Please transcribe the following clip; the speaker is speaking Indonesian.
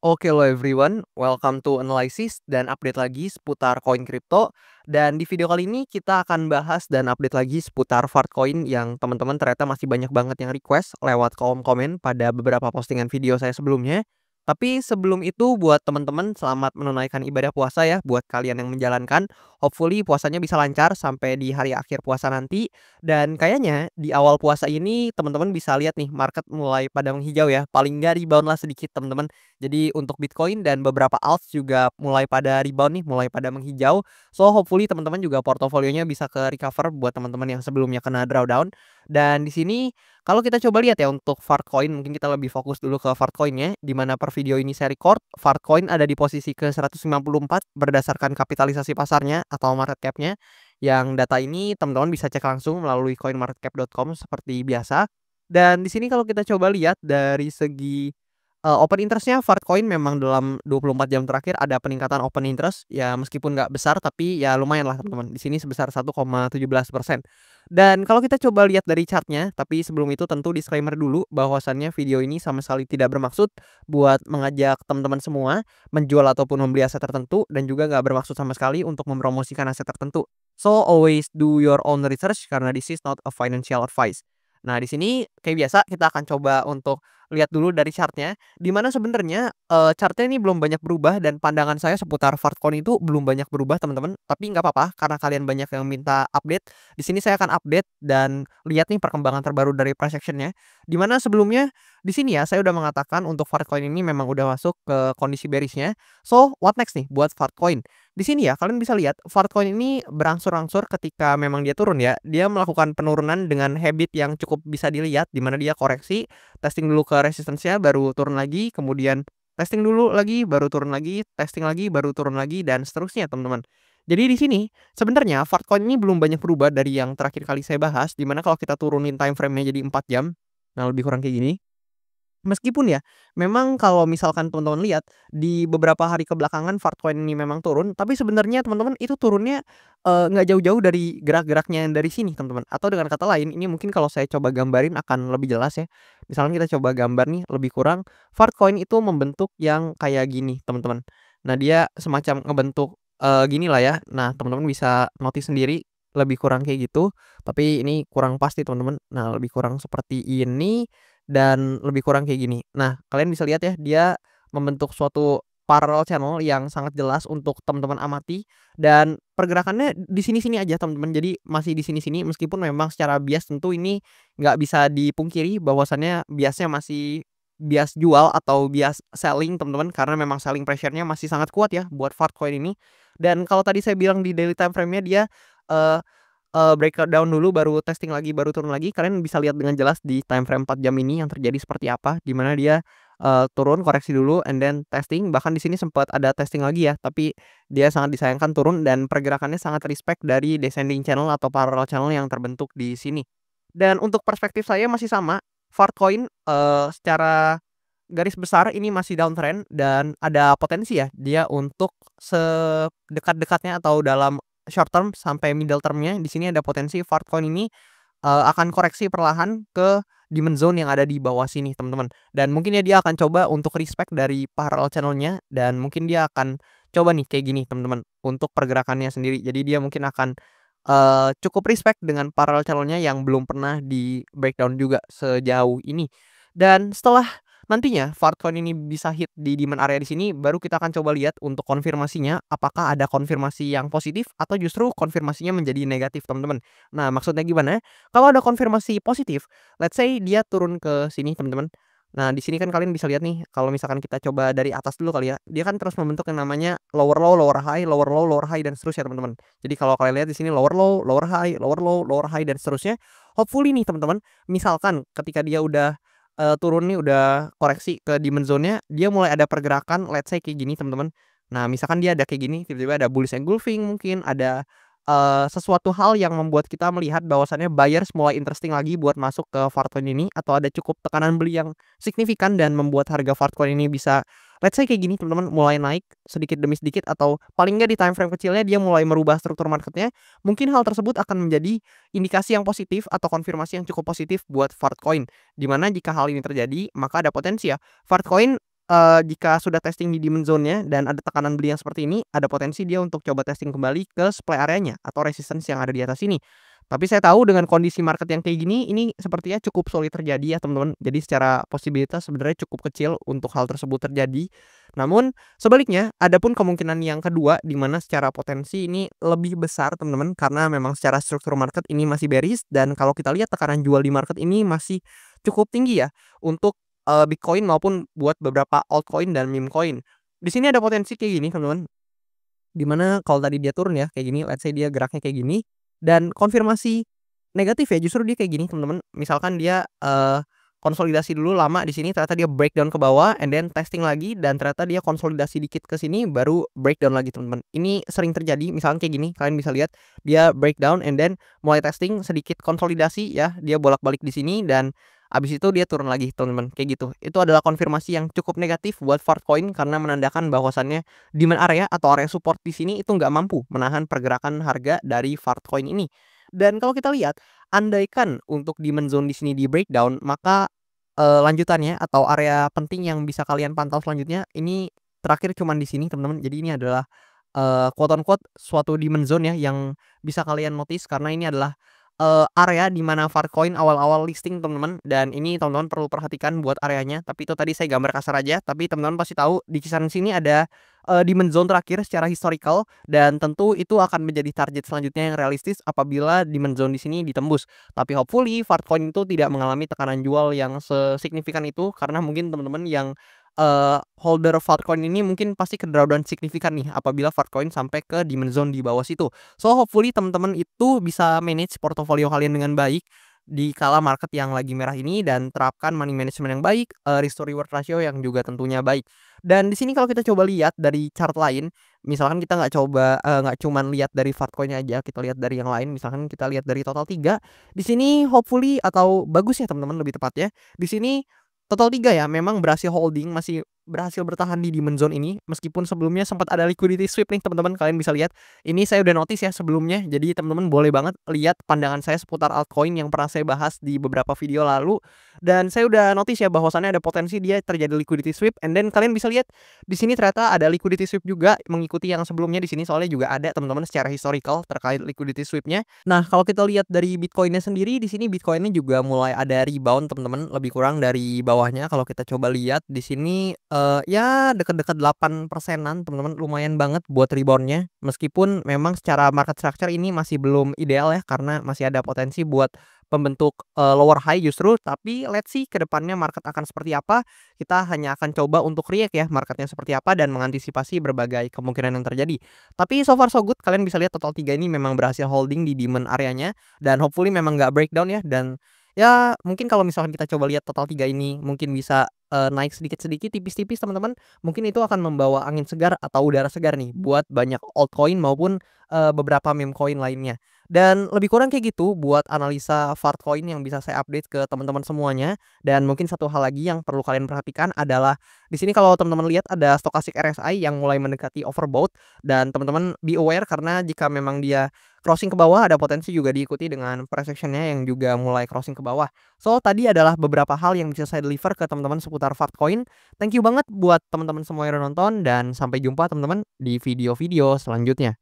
Oke lo everyone, welcome to analysis dan update lagi seputar koin kripto. Dan di video kali ini kita akan bahas dan update lagi seputar Fartcoin yang teman-teman ternyata masih banyak banget yang request lewat kolom komen pada beberapa postingan video saya sebelumnya. Tapi sebelum itu buat teman-teman selamat menunaikan ibadah puasa ya buat kalian yang menjalankan. Hopefully puasanya bisa lancar sampai di hari akhir puasa nanti. Dan kayaknya di awal puasa ini teman-teman bisa lihat nih market mulai pada menghijau ya. Paling nggak rebound lah sedikit teman-teman. Jadi untuk Bitcoin dan beberapa alts juga mulai pada rebound nih, mulai pada menghijau. So hopefully teman-teman juga portofolionya bisa ke recover buat teman-teman yang sebelumnya kena drawdown. Dan di sini kalau kita coba lihat ya untuk Fartcoin, mungkin kita lebih fokus dulu ke Fartcoin-nya, di mana per video ini saya record, Fartcoin ada di posisi ke 154 berdasarkan kapitalisasi pasarnya atau market cap-nya. Yang data ini teman-teman bisa cek langsung melalui coinmarketcap.com seperti biasa. Dan di sini kalau kita coba lihat dari segi open interest-nya Fartcoin memang dalam 24 jam terakhir ada peningkatan open interest, ya meskipun nggak besar tapi ya lumayan lah teman-teman, di sini sebesar 1,17%. Dan kalau kita coba lihat dari chart-nya, tapi sebelum itu tentu disclaimer dulu bahwasannya video ini sama sekali tidak bermaksud buat mengajak teman-teman semua menjual ataupun membeli aset tertentu dan juga nggak bermaksud sama sekali untuk mempromosikan aset tertentu. So always do your own research karena this is not a financial advice. Nah, di sini kayak biasa kita akan coba untuk lihat dulu dari chart-nya, di mana sebenarnya, chart-nya ini belum banyak berubah dan pandangan saya seputar Fartcoin itu belum banyak berubah teman-teman. Tapi nggak apa-apa karena kalian banyak yang minta update, di sini saya akan update dan lihat nih perkembangan terbaru dari price action-nya. Di mana sebelumnya di sini ya saya udah mengatakan untuk Fartcoin ini memang udah masuk ke kondisi bearish-nya. So, what next nih buat Fartcoin? Di sini ya kalian bisa lihat Fartcoin ini berangsur-angsur ketika memang dia turun ya, dia melakukan penurunan dengan habit yang cukup bisa dilihat di mana dia koreksi, testing dulu ke resistance-nya baru turun lagi, kemudian testing dulu lagi, baru turun lagi, testing lagi, baru turun lagi dan seterusnya teman-teman. Jadi di sini sebenarnya Fartcoin ini belum banyak berubah dari yang terakhir kali saya bahas, di mana kalau kita turunin time frame-nya jadi 4 jam, nah lebih kurang kayak gini. Meskipun ya, memang kalau misalkan teman-teman lihat, di beberapa hari kebelakangan Fartcoin ini memang turun, tapi sebenarnya teman-teman itu turunnya, nggak jauh-jauh dari gerak-geraknya yang dari sini teman-teman. Atau dengan kata lain, ini mungkin kalau saya coba gambarin akan lebih jelas ya. Misalnya kita coba gambar nih lebih kurang, Fartcoin itu membentuk yang kayak gini teman-teman. Nah dia semacam ngebentuk, ginilah ya. Nah teman-teman bisa notice sendiri, lebih kurang kayak gitu, tapi ini kurang pasti teman-teman. Nah lebih kurang seperti ini dan lebih kurang kayak gini. Nah, kalian bisa lihat ya, dia membentuk suatu parallel channel yang sangat jelas untuk teman-teman amati dan pergerakannya di sini-sini aja teman-teman. Jadi masih di sini-sini meskipun memang secara bias tentu ini nggak bisa dipungkiri bahwasannya biasnya masih bias jual atau bias selling teman-teman karena memang selling pressure-nya masih sangat kuat ya buat Fartcoin ini. Dan kalau tadi saya bilang di daily time frame-nya dia eh breakdown dulu baru testing lagi, baru turun lagi, kalian bisa lihat dengan jelas di time frame 4 jam ini yang terjadi seperti apa, di mana dia, turun, koreksi dulu, and then testing, bahkan di sini sempat ada testing lagi ya, tapi dia sangat disayangkan turun dan pergerakannya sangat respect dari descending channel atau parallel channel yang terbentuk di sini. Dan untuk perspektif saya masih sama, Fartcoin, secara garis besar ini masih downtrend dan ada potensi ya dia untuk sedekat-dekatnya atau dalam short term sampai middle term-nya di sini ada potensi Fartcoin ini, akan koreksi perlahan ke demand zone yang ada di bawah sini teman-teman. Dan mungkin ya dia akan coba untuk respect dari parallel channel-nya dan mungkin dia akan coba nih kayak gini teman-teman untuk pergerakannya sendiri. Jadi dia mungkin akan, cukup respect dengan parallel channel-nya yang belum pernah di-breakdown juga sejauh ini. Dan setelah nantinya Fartcoin ini bisa hit di demand area di sini, baru kita akan coba lihat untuk konfirmasinya, apakah ada konfirmasi yang positif atau justru konfirmasinya menjadi negatif, teman-teman. Nah, maksudnya gimana? Kalau ada konfirmasi positif, let's say dia turun ke sini, teman-teman. Nah, di sini kan kalian bisa lihat nih, kalau misalkan kita coba dari atas dulu kali ya, dia kan terus membentuk yang namanya lower low, lower high, lower low, lower high, dan seterusnya, teman-teman. Jadi kalau kalian lihat di sini lower low, lower high, lower low, lower high, dan seterusnya, hopefully nih, teman-teman, misalkan ketika dia udah turun nih udah koreksi ke demand zone-nya, dia mulai ada pergerakan let's say kayak gini teman-teman. Nah misalkan dia ada kayak gini, tiba-tiba ada bullish engulfing mungkin, ada, sesuatu hal yang membuat kita melihat bahwasannya buyers mulai interesting lagi buat masuk ke Fartcoin ini, atau ada cukup tekanan beli yang signifikan dan membuat harga Fartcoin ini bisa let's say kayak gini teman-teman, mulai naik sedikit demi sedikit atau paling nggak di time frame kecilnya dia mulai merubah struktur marketnya, mungkin hal tersebut akan menjadi indikasi yang positif atau konfirmasi yang cukup positif buat Fartcoin. Di mana jika hal ini terjadi, maka ada potensi ya, Fartcoin jika sudah testing di demand zone-nya dan ada tekanan beli yang seperti ini, ada potensi dia untuk coba testing kembali ke supply area-nya atau resistance yang ada di atas ini. Tapi saya tahu dengan kondisi market yang kayak gini, ini sepertinya cukup sulit terjadi ya teman-teman. Jadi secara posibilitas sebenarnya cukup kecil untuk hal tersebut terjadi. Namun sebaliknya, ada pun kemungkinan yang kedua di mana secara potensi ini lebih besar teman-teman, karena memang secara struktur market ini masih bearish dan kalau kita lihat tekanan jual di market ini masih cukup tinggi ya untuk Bitcoin maupun buat beberapa altcoin dan meme coin. Di sini ada potensi kayak gini teman-teman, di mana kalau tadi dia turun ya kayak gini, let's say dia geraknya kayak gini dan konfirmasi negatif ya justru dia kayak gini teman-teman. Misalkan dia, konsolidasi dulu lama di sini ternyata dia breakdown ke bawah and then testing lagi dan ternyata dia konsolidasi dikit ke sini baru breakdown lagi teman-teman. Ini sering terjadi misalkan kayak gini, kalian bisa lihat dia breakdown and then mulai testing sedikit konsolidasi ya, dia bolak-balik di sini dan abis itu dia turun lagi teman-teman, kayak gitu. Itu adalah konfirmasi yang cukup negatif buat Fartcoin karena menandakan bahwasannya demand area atau area support di sini itu nggak mampu menahan pergerakan harga dari Fartcoin ini. Dan kalau kita lihat, andaikan untuk demand zone di sini di breakdown, maka, lanjutannya atau area penting yang bisa kalian pantau selanjutnya ini terakhir cuman di sini teman-teman. Jadi ini adalah, quote on quote suatu demand zone ya yang bisa kalian notice karena ini adalah area di mana Farcoin awal-awal listing teman-teman, dan ini teman-teman perlu perhatikan buat areanya, tapi itu tadi saya gambar kasar aja, tapi teman-teman pasti tahu di kisaran sini ada, demand zone terakhir secara historical dan tentu itu akan menjadi target selanjutnya yang realistis apabila demand zone di sini ditembus. Tapi hopefully Farcoin itu tidak mengalami tekanan jual yang sesignifikan itu karena mungkin teman-teman yang, holder Farcoin ini mungkin pasti ke drawdown signifikan nih apabila Farcoin sampai ke demand zone di bawah situ. So hopefully teman-teman itu bisa manage portofolio kalian dengan baik di kala market yang lagi merah ini dan terapkan money management yang baik, risk to reward ratio yang juga tentunya baik. Dan di sini kalau kita coba lihat dari chart lain, misalkan kita nggak cuman lihat dari Fartcoin aja, kita lihat dari yang lain, misalkan kita lihat dari total 3 di sini hopefully atau bagus ya teman-teman lebih tepatnya, di sini total 3 ya, memang berhasil holding, masih berhasil bertahan di demand zone ini, meskipun sebelumnya sempat ada liquidity sweep nih teman-teman, kalian bisa lihat. Ini saya udah notice ya sebelumnya, jadi teman-teman boleh banget lihat pandangan saya seputar altcoin yang pernah saya bahas di beberapa video lalu. Dan saya udah notice ya bahwasannya ada potensi dia terjadi liquidity sweep, and then kalian bisa lihat di sini ternyata ada liquidity sweep juga mengikuti yang sebelumnya di sini, soalnya juga ada teman-teman secara historical terkait liquidity sweep-nya. Nah, kalau kita lihat dari Bitcoin-nya sendiri, di sini Bitcoin-nya juga mulai ada rebound teman-teman, lebih kurang dari bawahnya kalau kita coba lihat di sini, ya dekat-dekat 8%-an teman-teman, lumayan banget buat rebound-nya. Meskipun memang secara market structure ini masih belum ideal ya, karena masih ada potensi buat pembentuk, lower high justru, tapi let's see ke depannya market akan seperti apa. Kita hanya akan coba untuk react ya marketnya seperti apa dan mengantisipasi berbagai kemungkinan yang terjadi. Tapi so far so good, kalian bisa lihat total 3 ini memang berhasil holding di demand areanya dan hopefully memang nggak breakdown ya, dan ya mungkin kalau misalkan kita coba lihat total 3 ini mungkin bisa, naik sedikit-sedikit tipis-tipis teman-teman, mungkin itu akan membawa angin segar atau udara segar nih buat banyak altcoin maupun, beberapa meme coin lainnya. Dan lebih kurang kayak gitu buat analisa Fartcoin yang bisa saya update ke teman-teman semuanya. Dan mungkin satu hal lagi yang perlu kalian perhatikan adalah di sini kalau teman-teman lihat ada stochastic RSI yang mulai mendekati overbought, dan teman-teman be aware karena jika memang dia crossing ke bawah ada potensi juga diikuti dengan price action-nya yang juga mulai crossing ke bawah. So tadi adalah beberapa hal yang bisa saya deliver ke teman-teman seputar Fartcoin. Thank you banget buat teman-teman semua yang udah nonton dan sampai jumpa teman-teman di video-video selanjutnya.